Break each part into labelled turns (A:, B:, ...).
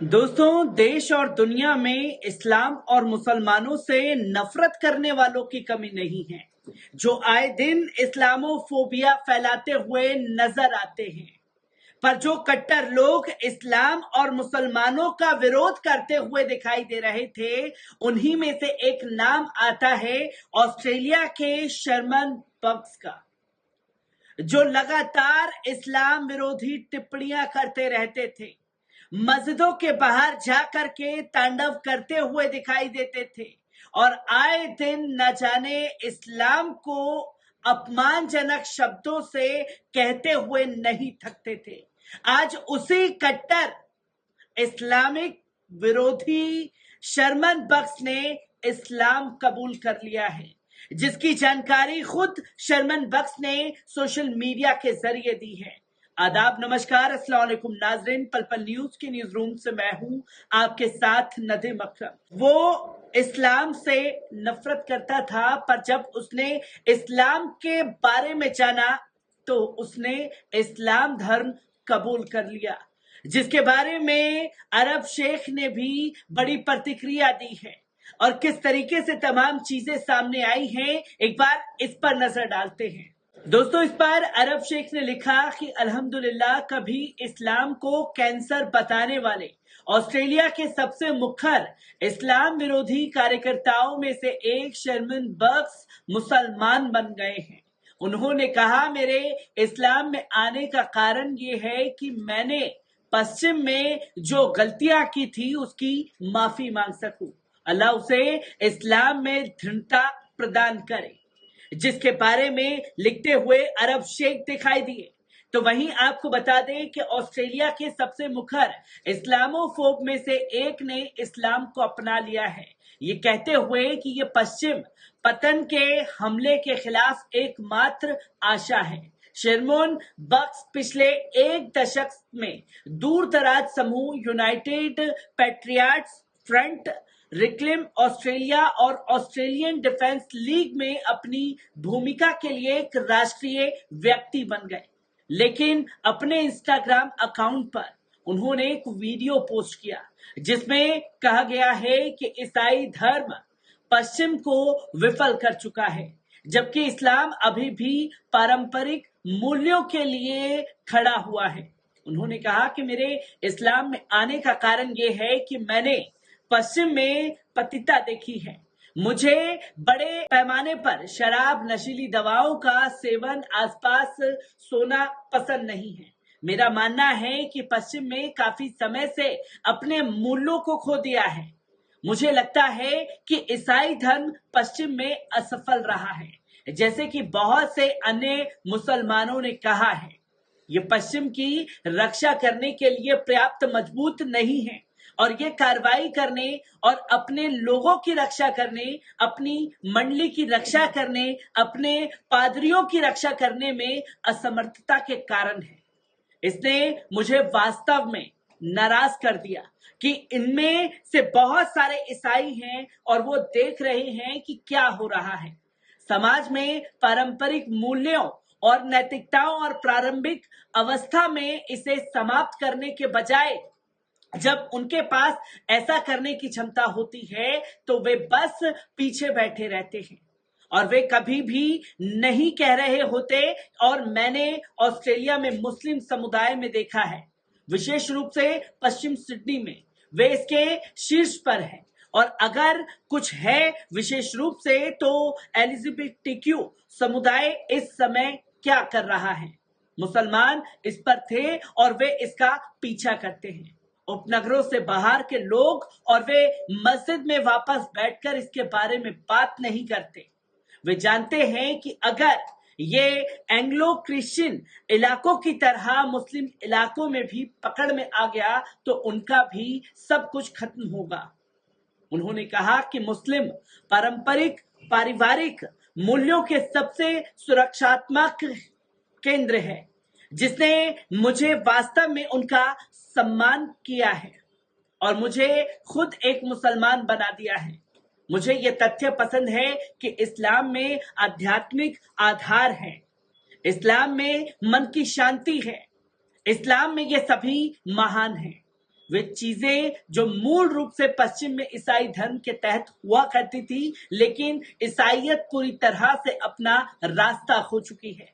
A: दोस्तों, देश और दुनिया में इस्लाम और मुसलमानों से नफरत करने वालों की कमी नहीं है, जो आए दिन इस्लामोफोबिया फैलाते हुए नजर आते हैं। पर जो कट्टर लोग इस्लाम और मुसलमानों का विरोध करते हुए दिखाई दे रहे थे, उन्हीं में से एक नाम आता है ऑस्ट्रेलिया के शर्मन बग्स का, जो लगातार इस्लाम विरोधी टिप्पणियां करते रहते थे, मस्जिदों के बाहर जाकर के तांडव करते हुए दिखाई देते थे और आए दिन न जाने इस्लाम को अपमानजनक शब्दों से कहते हुए नहीं थकते थे। आज उसी कट्टर इस्लामिक विरोधी शर्मन बख्श ने इस्लाम कबूल कर लिया है, जिसकी जानकारी खुद शर्मन बख्श ने सोशल मीडिया के जरिए दी है। आदाब, नमस्कार, अस्सलाम वालेकुम नाजरीन। पल पल न्यूज के न्यूज रूम से मैं हूं आपके साथ नदीम अकरम। वो इस्लाम से नफरत करता था, पर जब उसने इस्लाम के बारे में जाना तो उसने इस्लाम धर्म कबूल कर लिया, जिसके बारे में अरब शेख ने भी बड़ी प्रतिक्रिया दी है और किस तरीके से तमाम चीजें सामने आई हैं, एक बार इस पर नजर डालते हैं। दोस्तों, इस बार अरब शेख ने लिखा कि अल्हम्दुलिल्लाह, कभी इस्लाम को कैंसर बताने वाले ऑस्ट्रेलिया के सबसे मुखर इस्लाम विरोधी कार्यकर्ताओं में से एक शर्मन बग्स मुसलमान बन गए हैं। उन्होंने कहा, मेरे इस्लाम में आने का कारण ये है कि मैंने पश्चिम में जो गलतियां की थी उसकी माफी मांग सकूं। अल्लाह उसे इस्लाम में दृढ़ता प्रदान करे, जिसके बारे में लिखते हुए अरब शेख दिखाई दिए। तो वहीं आपको बता दें कि ऑस्ट्रेलिया के सबसे मुखर इस्लामोफोब में से एक ने इस्लाम को अपना लिया है, ये कहते हुए कि ये पश्चिम पतन के हमले के खिलाफ एकमात्र आशा है। शर्मन बग्स पिछले एक दशक में दूर दराज समूह United patriots front, reclaim Australia और ऑस्ट्रेलियन डिफेंस लीग में अपनी भूमिका के लिए एक राष्ट्रीय व्यक्ति बन गए। लेकिन अपने इंस्टाग्राम अकाउंट पर उन्होंने एक वीडियो पोस्ट किया, जिसमें कहा गया है कि ईसाई धर्म पश्चिम को विफल कर चुका है, जबकि इस्लाम अभी भी पारंपरिक मूल्यों के लिए खड़ा हुआ है। उन्होंने कहा कि मेरे इस्लाम में आने का कारण ये है कि मैंने पश्चिम में पतिता देखी है। मुझे बड़े पैमाने पर शराब, नशीली दवाओं का सेवन, आसपास सोना पसंद नहीं है। मेरा मानना है कि पश्चिम में काफी समय से अपने मूल्यों को खो दिया है। मुझे लगता है कि ईसाई धर्म पश्चिम में असफल रहा है, जैसे कि बहुत से अन्य मुसलमानों ने कहा है। ये पश्चिम की रक्षा करने के लिए पर्याप्त मजबूत नहीं है और ये कार्रवाई करने और अपने लोगों की रक्षा करने, अपनी मंडली की रक्षा करने, अपने पादरियों की रक्षा करने में असमर्थता के कारण है। इसने मुझे वास्तव में नाराज कर दिया कि इनमें से बहुत सारे ईसाई हैं और वो देख रहे हैं कि क्या हो रहा है। समाज में पारंपरिक मूल्यों और नैतिकताओं और प्रारंभिक अवस्था में इसे समाप्त करने के बजाय जब उनके पास ऐसा करने की क्षमता होती है तो वे बस पीछे बैठे रहते हैं और वे कभी भी नहीं कह रहे होते। और मैंने ऑस्ट्रेलिया में मुस्लिम समुदाय में देखा है, विशेष रूप से पश्चिम सिडनी में, वे इसके शीर्ष पर है। और अगर कुछ है विशेष रूप से तो एलजीबीटीक्यू समुदाय इस समय क्या कर रहा है। मुसलमान इस पर थे और वे इसका पीछा करते हैं। उपनगरों से बाहर के लोग और वे मस्जिद में वापस बैठकर इसके बारे में बात नहीं करते। वे जानते हैं कि अगर ये एंग्लो क्रिश्चियन इलाकों की तरह मुस्लिम इलाकों में भी पकड़ में आ गया तो उनका भी सब कुछ खत्म होगा। उन्होंने कहा कि मुस्लिम पारंपरिक पारिवारिक मूल्यों के सबसे सुरक्षात्मक केंद्र है, जिसने मुझे वास्तव में उनका सम्मान किया है और मुझे खुद एक मुसलमान बना दिया है। मुझे यह तथ्य पसंद है कि इस्लाम में आध्यात्मिक आधार है, इस्लाम में मन की शांति है, इस्लाम में ये सभी महान हैं। वे चीजें जो मूल रूप से पश्चिम में ईसाई धर्म के तहत हुआ करती थी, लेकिन ईसाइयत पूरी तरह से अपना रास्ता खो चुकी है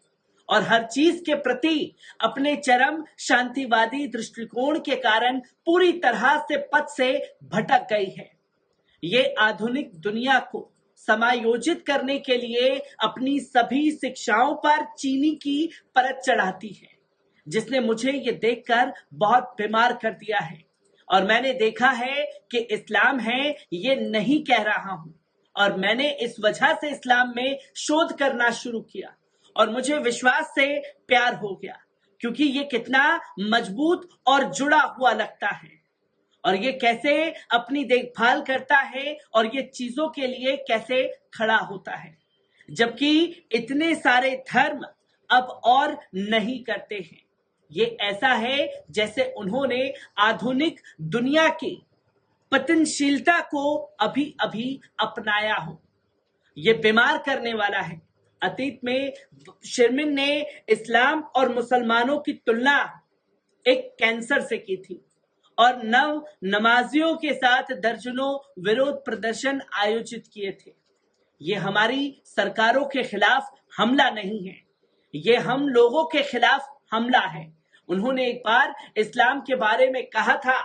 A: और हर चीज के प्रति अपने चरम शांतिवादी दृष्टिकोण के कारण पूरी तरह से पथ से भटक गई है। ये आधुनिक दुनिया को समायोजित करने के लिए अपनी सभी शिक्षाओं पर चीनी की परत चढ़ाती है, जिसने मुझे ये देखकर बहुत बीमार कर दिया है। और मैंने देखा है कि इस्लाम है ये नहीं कह रहा हूं, और मैंने इस वजह से इस्लाम में शोध करना शुरू किया और मुझे विश्वास से प्यार हो गया, क्योंकि ये कितना मजबूत और जुड़ा हुआ लगता है और ये कैसे अपनी देखभाल करता है और ये चीजों के लिए कैसे खड़ा होता है, जबकि इतने सारे धर्म अब और नहीं करते हैं। ये ऐसा है जैसे उन्होंने आधुनिक दुनिया की पतनशीलता को अभी अभी अपनाया हो। ये बीमार करने वाला है। अतीत में शिरमिन ने इस्लाम और मुसलमानों की तुलना एक कैंसर से की थी और नव नमाजियों के साथ दर्जनों विरोध प्रदर्शन आयोजित किए थे। ये हमारी सरकारों के खिलाफ हमला नहीं है, ये हम लोगों के खिलाफ हमला है। उन्होंने एक बार इस्लाम के बारे में कहा था,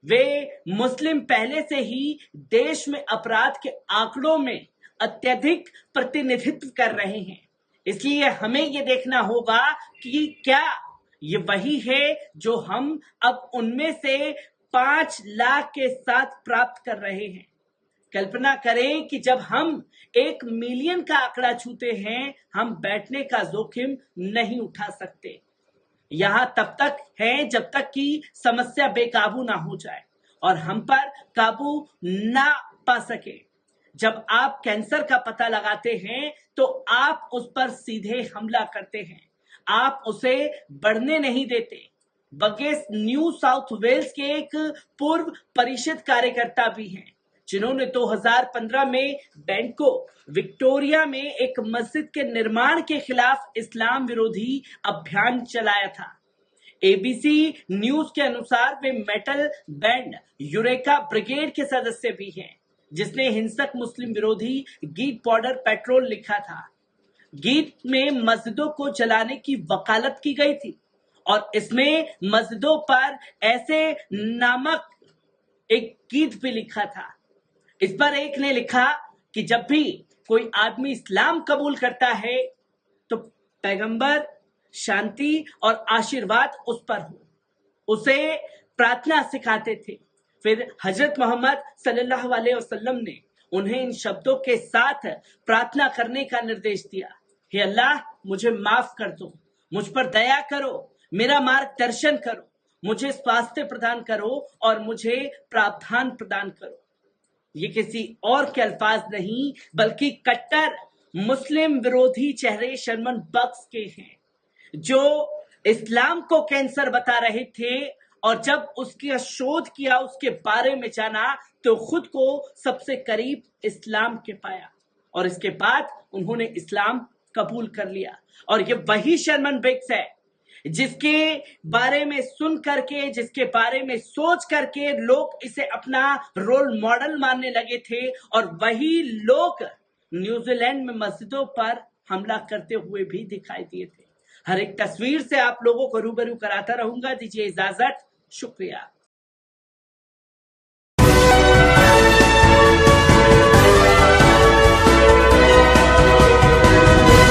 A: वे मुस्लिम पहले से ही देश में अपराध के आंकड़ों में अत्यधिक प्रतिनिधित्व कर रहे हैं, इसलिए हमें ये देखना होगा कि क्या ये वही है जो हम अब उनमें से 5 लाख के साथ प्राप्त कर रहे हैं। कल्पना करें कि जब हम 1 मिलियन का आंकड़ा छूते हैं, हम बैठने का जोखिम नहीं उठा सकते। यहां तब तक है जब तक कि समस्या बेकाबू ना हो जाए और हम पर काबू ना पा सके। जब आप कैंसर का पता लगाते हैं तो आप उस पर सीधे हमला करते हैं, आप उसे बढ़ने नहीं देते। बगेस न्यू साउथ वेल्स के एक पूर्व परिषद कार्यकर्ता भी हैं, जिन्होंने 2015 में बैंको विक्टोरिया में एक मस्जिद के निर्माण के खिलाफ इस्लाम विरोधी अभियान चलाया था। एबीसी न्यूज के अनुसार वे मेटल बैंड यूरेका ब्रिगेड के सदस्य भी हैं, जिसने हिंसक मुस्लिम विरोधी गीत पाउडर पेट्रोल लिखा था। गीत में मस्जिदों को जलाने की वकालत की गई थी और इसमें मस्जिदों पर ऐसे नामक एक गीत भी लिखा था। इस पर एक ने लिखा कि जब भी कोई आदमी इस्लाम कबूल करता है तो पैगंबर शांति और आशीर्वाद उस पर हो, उसे प्रार्थना सिखाते थे। फिर हजरत मोहम्मद सल्लल्लाहु अलैहि वसल्लम ने उन्हें इन शब्दों के साथ प्रार्थना करने का निर्देश दिया, हे अल्लाह, मुझे माफ कर दो, मुझ पर दया करो, मेरा मार्गदर्शन करो, मुझे स्वास्थ्य प्रदान करो और मुझे प्रावधान प्रदान करो। ये किसी और के अल्फाज नहीं बल्कि कट्टर मुस्लिम विरोधी चेहरे शर्मन बख्श के हैं, जो इस्लाम को कैंसर बता रहे थे और जब उसका शोध किया, उसके बारे में जाना, तो खुद को सबसे करीब इस्लाम के पाया और इसके बाद उन्होंने इस्लाम कबूल कर लिया। और ये वही शर्मन बिग्स है जिसके बारे में सुन करके, जिसके बारे में सोच करके लोग इसे अपना रोल मॉडल मानने लगे थे और वही लोग न्यूजीलैंड में मस्जिदों पर हमला करते हुए भी दिखाई दिए थे। हर एक तस्वीर से आप लोगों को रूबरू कराता रहूंगा। दीजिए इजाजत, शुक्रिया।